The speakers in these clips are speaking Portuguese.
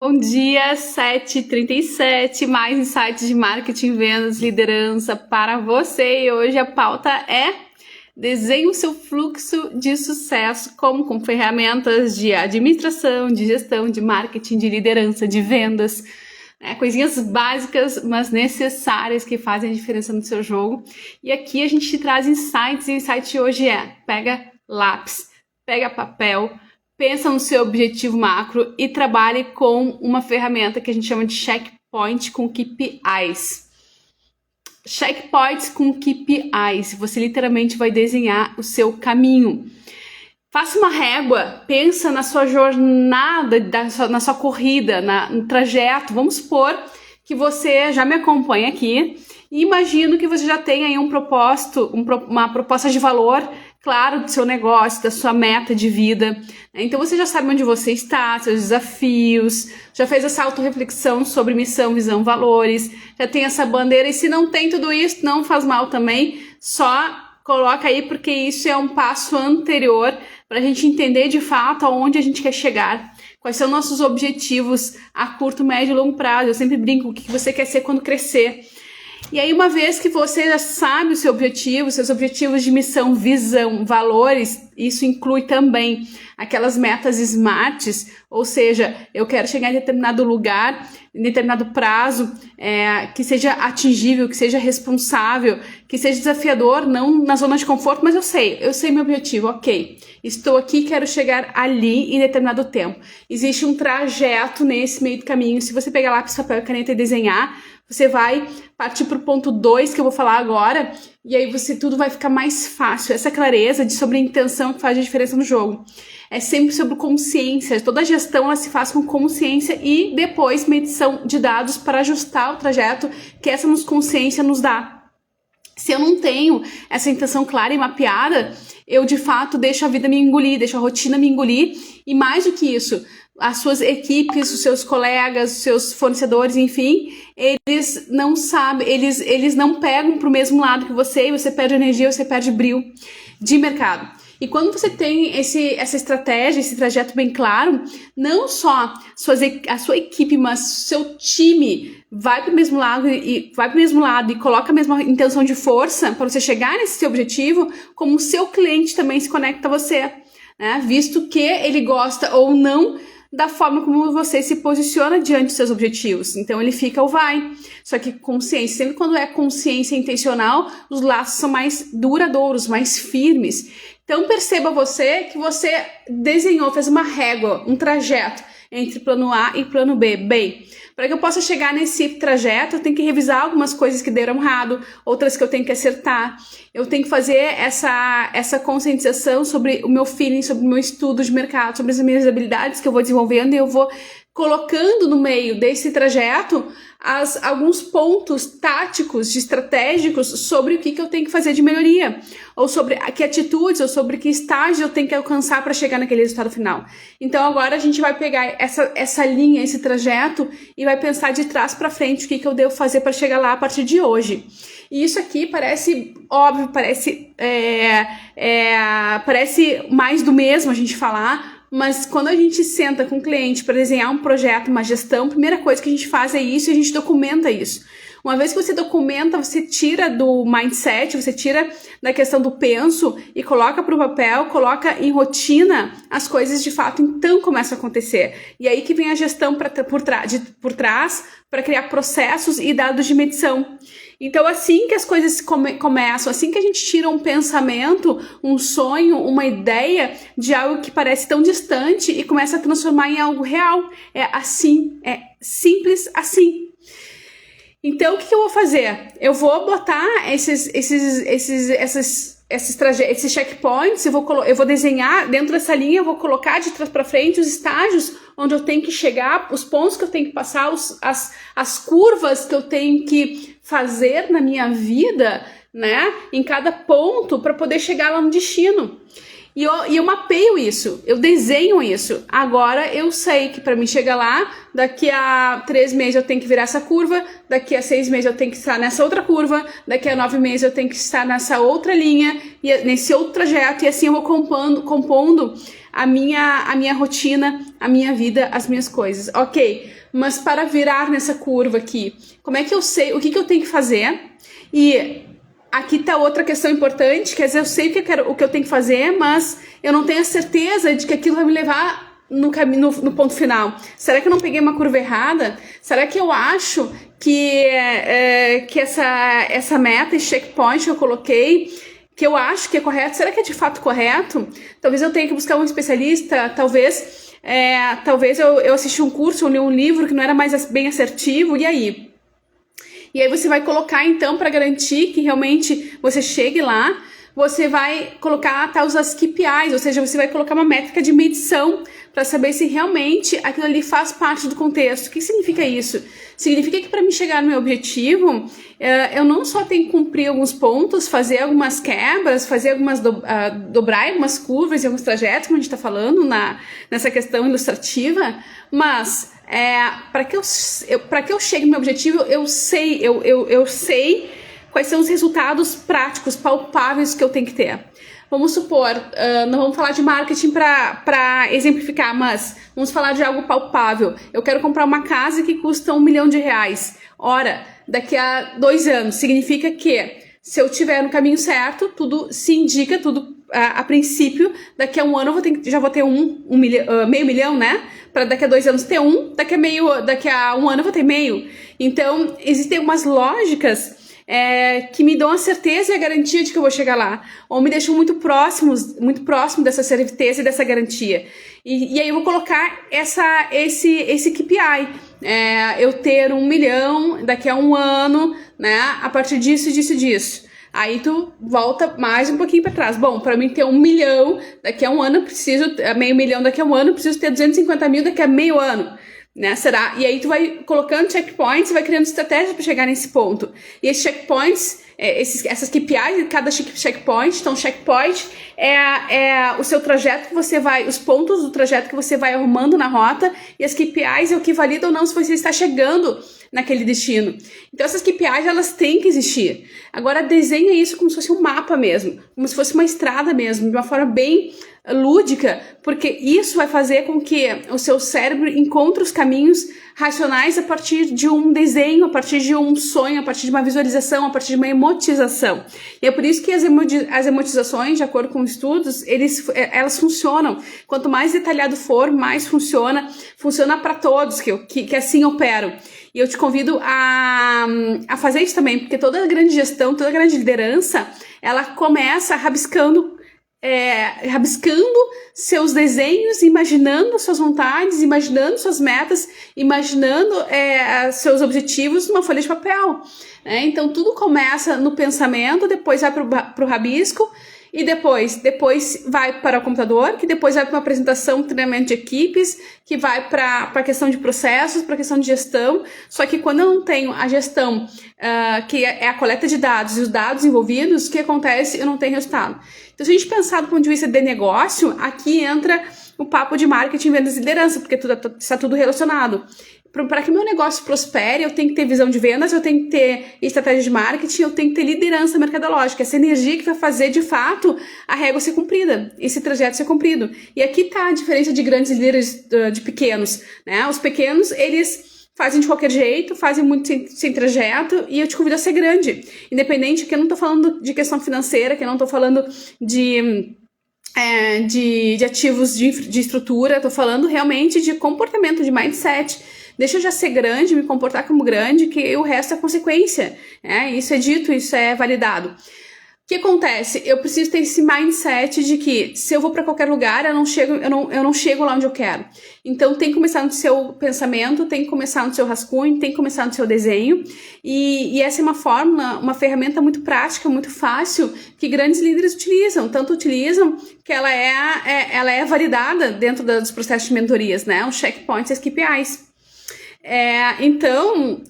Bom dia, 7h37, mais insights de marketing, vendas, liderança para você. E hoje a pauta é desenhe o seu fluxo de sucesso com ferramentas de administração, de gestão, de marketing, de liderança, de vendas. Coisinhas básicas, mas necessárias que fazem a diferença no seu jogo. E aqui a gente te traz insights, e o insight de hoje é: pega lápis, pega papel, pensa no seu objetivo macro e trabalhe com uma ferramenta que a gente chama de checkpoint com KPIs. Checkpoints com KPIs. Você literalmente vai desenhar o seu caminho. Faça uma régua, pensa na sua jornada, na sua corrida, no trajeto. Vamos supor que você já me acompanha aqui e imagino que você já tem aí uma proposta de valor claro do seu negócio, da sua meta de vida. Então você já sabe onde você está, seus desafios, já fez essa autorreflexão sobre missão, visão, valores, já tem essa bandeira. E se não tem tudo isso, não faz mal também, só coloca aí, porque isso é um passo anterior para a gente entender de fato aonde a gente quer chegar, quais são nossos objetivos a curto, médio e longo prazo. Eu sempre brinco, o que você quer ser quando crescer. E aí, uma vez que você já sabe o seu objetivo, seus objetivos de missão, visão, valores, isso inclui também aquelas metas SMARTs, ou seja, eu quero chegar em determinado lugar, em determinado prazo, que seja atingível, que seja responsável, que seja desafiador, não na zona de conforto, mas eu sei meu objetivo, ok. Estou aqui, quero chegar ali em determinado tempo. Existe um trajeto nesse meio do caminho. Se você pegar lápis, papel e caneta e desenhar, você vai partir para o ponto 2 que eu vou falar agora, e aí tudo vai ficar mais fácil. Essa clareza sobre a intenção que faz a diferença no jogo. É sempre sobre consciência. Toda a gestão ela se faz com consciência e depois medição de dados para ajustar o trajeto que essa consciência nos dá. Se eu não tenho essa intenção clara e mapeada, eu de fato deixo a vida me engolir, deixo a rotina me engolir, e mais do que isso, as suas equipes, os seus colegas, os seus fornecedores, enfim, eles não sabem, eles não pegam para o mesmo lado que você, e você perde energia, você perde brilho de mercado. E quando você tem essa estratégia, esse trajeto bem claro, não só a sua equipe, mas o seu time vai para o mesmo lado e coloca a mesma intenção de força para você chegar nesse seu objetivo, como o seu cliente também se conecta a você, né? Visto que ele gosta ou não da forma como você se posiciona diante dos seus objetivos. Então ele fica ou vai. Só que consciência, sempre quando é consciência intencional, os laços são mais duradouros, mais firmes. Então perceba que você desenhou, fez uma régua, um trajeto entre plano A e plano B. Bem, para que eu possa chegar nesse trajeto, eu tenho que revisar algumas coisas que deram errado, outras que eu tenho que acertar. Eu tenho que fazer essa conscientização sobre o meu feeling, sobre o meu estudo de mercado, sobre as minhas habilidades que eu vou desenvolvendo, e eu vou colocando no meio desse trajeto alguns pontos táticos, estratégicos sobre o que eu tenho que fazer de melhoria, ou sobre que atitudes, ou sobre que estágio eu tenho que alcançar para chegar naquele resultado final. Então agora a gente vai pegar essa linha, esse trajeto, e vai pensar de trás para frente o que eu devo fazer para chegar lá a partir de hoje. E isso aqui parece óbvio, parece mais do mesmo a gente falar, mas quando a gente senta com o cliente para desenhar um projeto, uma gestão, a primeira coisa que a gente faz é isso, e a gente documenta isso. Uma vez que você documenta, você tira do mindset, você tira da questão do penso e coloca para o papel, coloca em rotina as coisas de fato, então começa a acontecer. E aí que vem a gestão por trás para criar processos e dados de medição. Então, assim que as coisas começam, assim que a gente tira um pensamento, um sonho, uma ideia de algo que parece tão distante e começa a transformar em algo real. É assim, é simples assim. Então, o que eu vou fazer? Eu vou botar esses checkpoints, eu vou desenhar dentro dessa linha, eu vou colocar de trás para frente os estágios onde eu tenho que chegar, os pontos que eu tenho que passar, as curvas que eu tenho que fazer na minha vida, né? Em cada ponto para poder chegar lá no destino. E eu mapeio isso, eu desenho isso. Agora eu sei que para mim chegar lá, daqui a 3 meses eu tenho que virar essa curva, daqui a 6 meses eu tenho que estar nessa outra curva, daqui a 9 meses eu tenho que estar nessa outra linha, e nesse outro trajeto, e assim eu vou compondo a minha rotina, a minha vida, as minhas coisas. Ok, mas para virar nessa curva aqui, como é que eu sei, o que eu tenho que fazer? E aqui tá outra questão importante, quer dizer, eu sei o que eu tenho que fazer, mas eu não tenho a certeza de que aquilo vai me levar no caminho, no ponto final. Será que eu não peguei uma curva errada? Será que eu acho que essa meta, esse checkpoint que eu coloquei, que eu acho que é correto, será que é de fato correto? Talvez eu tenha que buscar um especialista, talvez eu assisti um curso, eu li um livro que não era mais bem assertivo, e aí? E aí você vai colocar, então, para garantir que realmente você chegue lá, você vai colocar as KPIs, ou seja, você vai colocar uma métrica de medição para saber se realmente aquilo ali faz parte do contexto. O que significa isso? Significa que para mim chegar no meu objetivo, eu não só tenho que cumprir alguns pontos, fazer algumas quebras, fazer dobrar algumas curvas e alguns trajetos, como a gente está falando nessa questão ilustrativa, mas para que eu chegue no meu objetivo, eu sei quais são os resultados práticos, palpáveis que eu tenho que ter. Vamos supor, não vamos falar de marketing para exemplificar, mas vamos falar de algo palpável. Eu quero comprar uma casa que custa R$1 milhão. Ora, daqui a 2 anos, significa que se eu estiver no caminho certo, tudo se indica, tudo a princípio, daqui a 1 ano já vou ter meio milhão, né? Para daqui a 2 anos ter daqui a 1 ano eu vou ter meio. Então, existem algumas lógicas que me dão a certeza e a garantia de que eu vou chegar lá, ou me deixam muito próximo dessa certeza e dessa garantia. E aí eu vou colocar esse KPI, eu ter 1 milhão daqui a 1 ano, né, a partir disso. Aí tu volta mais um pouquinho para trás. Bom, para mim ter 1 milhão daqui a 1 ano, eu preciso meio milhão daqui a 1 ano, eu preciso ter 250 mil daqui a meio ano. Né, será? E aí tu vai colocando checkpoints, vai criando estratégias para chegar nesse ponto. E esses checkpoints, essas KPIs, cada checkpoint, então checkpoint é o seu trajeto que você vai, os pontos do trajeto que você vai arrumando na rota, e as KPIs é o que valida ou não se você está chegando naquele destino. Então essas KPIs, elas têm que existir. Agora desenha isso como se fosse um mapa mesmo, como se fosse uma estrada mesmo, de uma forma bem lúdica, porque isso vai fazer com que o seu cérebro encontre os caminhos racionais a partir de um desenho, a partir de um sonho, a partir de uma visualização, a partir de uma emotização. E é por isso que as emotizações, de acordo com estudos, elas funcionam. Quanto mais detalhado for, mais funciona para todos que assim operam. E eu te convido a fazer isso também, porque toda grande gestão, toda grande liderança, ela começa rabiscando seus desenhos, imaginando suas vontades, imaginando suas metas, imaginando seus objetivos numa folha de papel. Então tudo começa no pensamento, depois vai pro rabisco, e depois vai para o computador, que depois vai para uma apresentação, treinamento de equipes, que vai para a questão de processos, para a questão de gestão. Só que quando eu não tenho a gestão, que é a coleta de dados e os dados envolvidos, o que acontece? Eu não tenho resultado. Então, se a gente pensar do ponto de vista de negócio, aqui entra o papo de marketing, vendas e liderança, porque está tudo relacionado. Para que meu negócio prospere, eu tenho que ter visão de vendas, eu tenho que ter estratégia de marketing, eu tenho que ter liderança mercadológica, essa energia que vai fazer, de fato, a régua ser cumprida, esse trajeto ser cumprido. E aqui está a diferença de grandes líderes de pequenos, né? Os pequenos, eles fazem de qualquer jeito, fazem muito sem trajeto, e eu te convido a ser grande. Independente que eu não estou falando de questão financeira, que eu não estou falando de ativos de estrutura, eu tô falando realmente de comportamento, de mindset. Deixa eu já ser grande, me comportar como grande, que o resto é consequência. Isso é dito, isso é validado. O que acontece? Eu preciso ter esse mindset de que se eu vou para qualquer lugar, eu não chego lá onde eu quero. Então tem que começar no seu pensamento, tem que começar no seu rascunho, tem que começar no seu desenho. E essa é uma fórmula, uma ferramenta muito prática, muito fácil, que grandes líderes utilizam. Tanto utilizam que ela é validada dentro dos processos de mentorias, né? Os checkpoints e as KPIs. Então,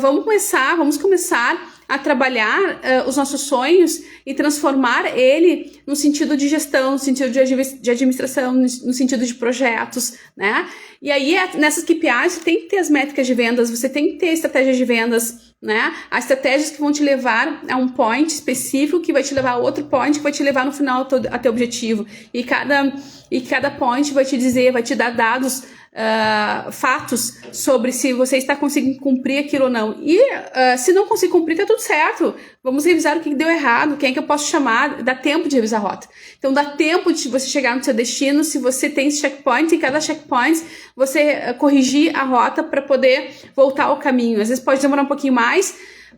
vamos começar a trabalhar os nossos sonhos e transformar ele no sentido de gestão, no sentido de administração, no sentido de projetos, né? E aí, nessas KPIs, você tem que ter as métricas de vendas, você tem que ter estratégias de vendas, né? As estratégias que vão te levar a um point específico, que vai te levar a outro point, que vai te levar no final a teu objetivo. E cada point vai te dizer, vai te dar dados, fatos sobre se você está conseguindo cumprir aquilo ou não. E se não conseguir cumprir, tá tudo certo. Vamos revisar o que deu errado, quem é que eu posso chamar, dá tempo de revisar a rota. Então dá tempo de você chegar no seu destino, se você tem esse checkpoint, em cada checkpoint você corrigir a rota para poder voltar ao caminho. Às vezes pode demorar um pouquinho mais,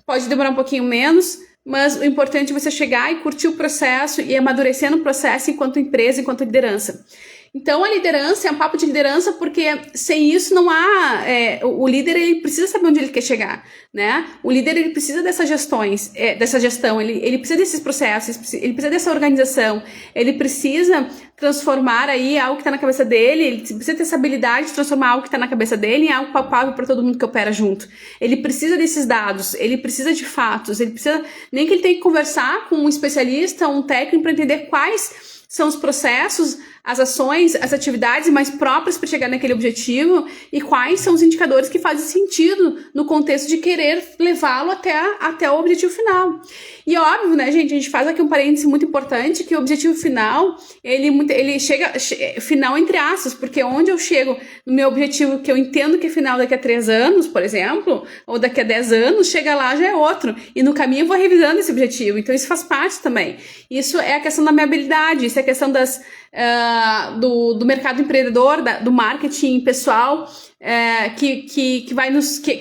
pode demorar um pouquinho menos, mas o importante é você chegar e curtir o processo e amadurecer no processo enquanto empresa, enquanto liderança. Então, a liderança é um papo de liderança porque sem isso não há... o líder, ele precisa saber onde ele quer chegar, né? O líder, ele precisa dessas gestões, dessa gestão, ele precisa desses processos, ele precisa dessa organização, ele precisa transformar aí algo que está na cabeça dele, ele precisa ter essa habilidade de transformar algo que está na cabeça dele em algo palpável para todo mundo que opera junto. Ele precisa desses dados, ele precisa de fatos, ele precisa... Nem que ele tenha que conversar com um especialista, um técnico, para entender quais são os processos, as ações, as atividades mais próprias para chegar naquele objetivo e quais são os indicadores que fazem sentido no contexto de querer levá-lo até o objetivo final. E óbvio, né, gente, a gente faz aqui um parêntese muito importante, que o objetivo final, ele chega final entre aspas, porque onde eu chego no meu objetivo, que eu entendo que é final daqui a 3 anos, por exemplo, ou daqui a 10 anos, chega lá já é outro. E no caminho eu vou revisando esse objetivo. Então isso faz parte também. Isso é a questão da minha habilidade, isso é a questão do mercado empreendedor, do marketing pessoal, que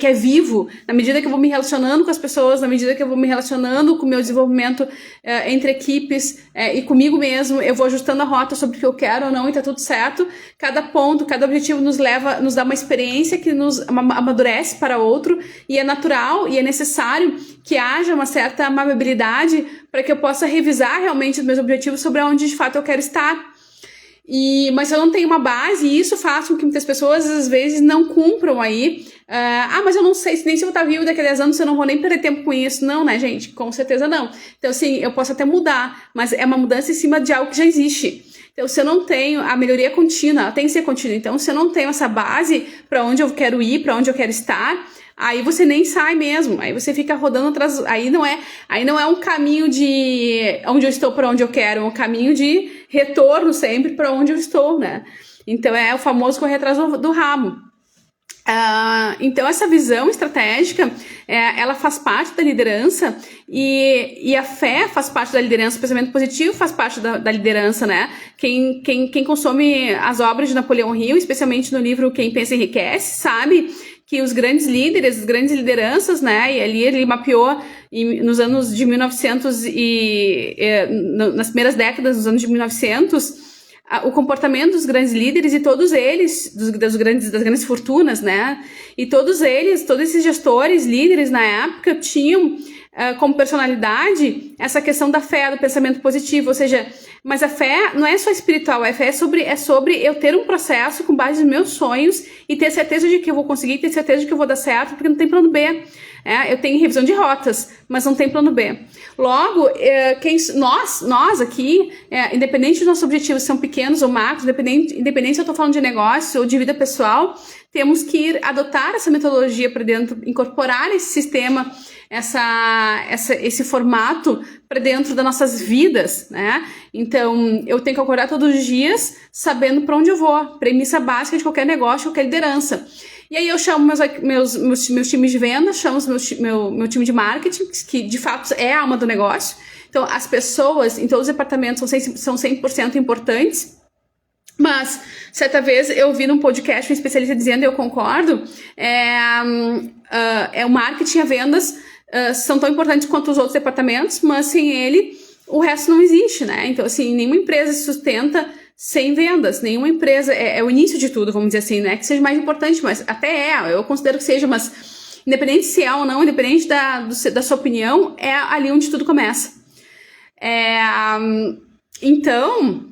é vivo, na medida que eu vou me relacionando com as pessoas, na medida que eu vou me relacionando com o meu desenvolvimento entre equipes e comigo mesmo, eu vou ajustando a rota sobre o que eu quero ou não e tá tudo certo. Cada ponto, cada objetivo nos dá uma experiência que nos amadurece para outro, e é natural e é necessário que haja uma certa amabilidade para que eu possa revisar realmente os meus objetivos sobre onde de fato eu quero estar. Mas eu não tenho uma base, e isso faz com que muitas pessoas às vezes não cumpram aí. Mas eu não sei nem se eu vou estar vivo daqui a 10 anos, eu não vou nem perder tempo com isso. Não, né, gente? Com certeza não. Então, assim, eu posso até mudar, mas é uma mudança em cima de algo que já existe. Então, se eu não tenho a melhoria contínua, ela tem que ser contínua. Então, se eu não tenho essa base para onde eu quero ir, para onde eu quero estar, aí você nem sai mesmo, aí você fica rodando atrás, aí não é um caminho de onde eu estou para onde eu quero, é um caminho de retorno sempre para onde eu estou, né? Então é o famoso correr atrás do rabo. Então essa visão estratégica, ela faz parte da liderança, e a fé faz parte da liderança, o pensamento positivo faz parte da liderança, né? Quem consome as obras de Napoleão Hill, especialmente no livro Quem Pensa Enriquece, sabe que os grandes líderes, as grandes lideranças, né, e ali ele mapeou nos anos de 1900 nas primeiras décadas dos anos de 1900, o comportamento dos grandes líderes, e todos eles, das grandes fortunas, né, e todos esses gestores, líderes na época, tinham como personalidade essa questão da fé, do pensamento positivo, ou seja, mas a fé não é só espiritual, a fé é sobre eu ter um processo com base nos meus sonhos e ter certeza de que eu vou conseguir, ter certeza de que eu vou dar certo, porque não tem plano B. Eu tenho revisão de rotas, mas não tem plano B. Logo, nós aqui, independente dos nossos objetivos são pequenos ou macros, independente se eu estou falando de negócio ou de vida pessoal, temos que adotar essa metodologia para dentro, incorporar esse sistema, esse formato para dentro das nossas vidas, né? Então, eu tenho que acordar todos os dias sabendo para onde eu vou, premissa básica de qualquer negócio, qualquer liderança. E aí eu chamo meus times de vendas, chamo meu time de marketing, que de fato é a alma do negócio. Então, as pessoas em todos os departamentos são 100% importantes. Mas, certa vez, eu vi num podcast um especialista dizendo, e eu concordo, o marketing e a vendas são tão importantes quanto os outros departamentos, mas sem ele, o resto não existe, né? Então, assim, nenhuma empresa se sustenta sem vendas, nenhuma empresa, é o início de tudo, vamos dizer assim, né? Que seja mais importante, mas até eu considero que seja, mas independente se é ou não, independente da sua opinião, é ali onde tudo começa. Então,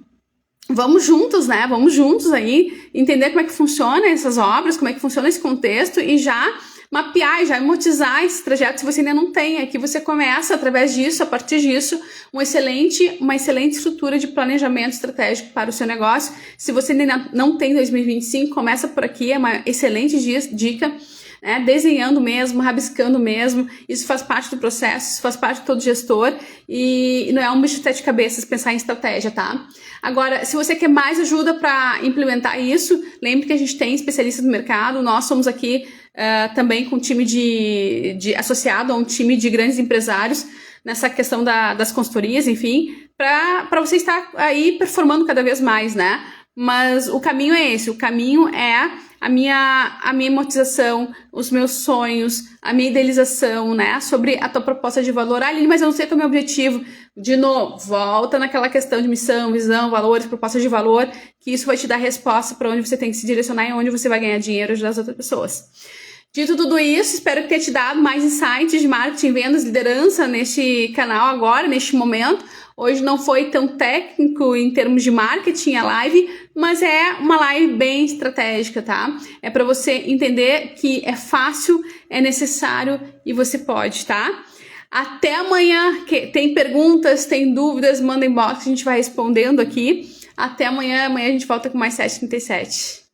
vamos juntos, né? Vamos juntos aí entender como é que funciona essas obras, como é que funciona esse contexto, e já mapear e já amortizar esse trajeto se você ainda não tem. Aqui você começa, através disso, a partir disso, uma excelente estrutura de planejamento estratégico para o seu negócio. Se você ainda não tem 2025, começa por aqui, é uma excelente dica. Desenhando mesmo, rabiscando mesmo, isso faz parte do processo, isso faz parte de todo gestor e não é um bicho de sete cabeças pensar em estratégia, tá? Agora, se você quer mais ajuda para implementar isso, lembre que a gente tem especialistas no mercado, nós somos aqui também com um time associado a um time de grandes empresários nessa questão das consultorias, enfim, para você estar aí performando cada vez mais, né? Mas o caminho é esse, o caminho é a minha amortização, os meus sonhos, a minha idealização, né, sobre a tua proposta de valor ali, mas eu não sei qual é o meu objetivo. De novo, volta naquela questão de missão, visão, valores, proposta de valor, que isso vai te dar resposta para onde você tem que se direcionar e onde você vai ganhar dinheiro e ajudar as outras pessoas. Dito tudo isso, espero que tenha te dado mais insights de marketing, vendas, liderança neste canal agora, neste momento. Hoje não foi tão técnico em termos de marketing a live, mas é uma live bem estratégica, tá? É para você entender que é fácil, é necessário e você pode, tá? Até amanhã. Tem perguntas, tem dúvidas, manda inbox, a gente vai respondendo aqui. Até amanhã. Amanhã a gente volta com mais 7h37.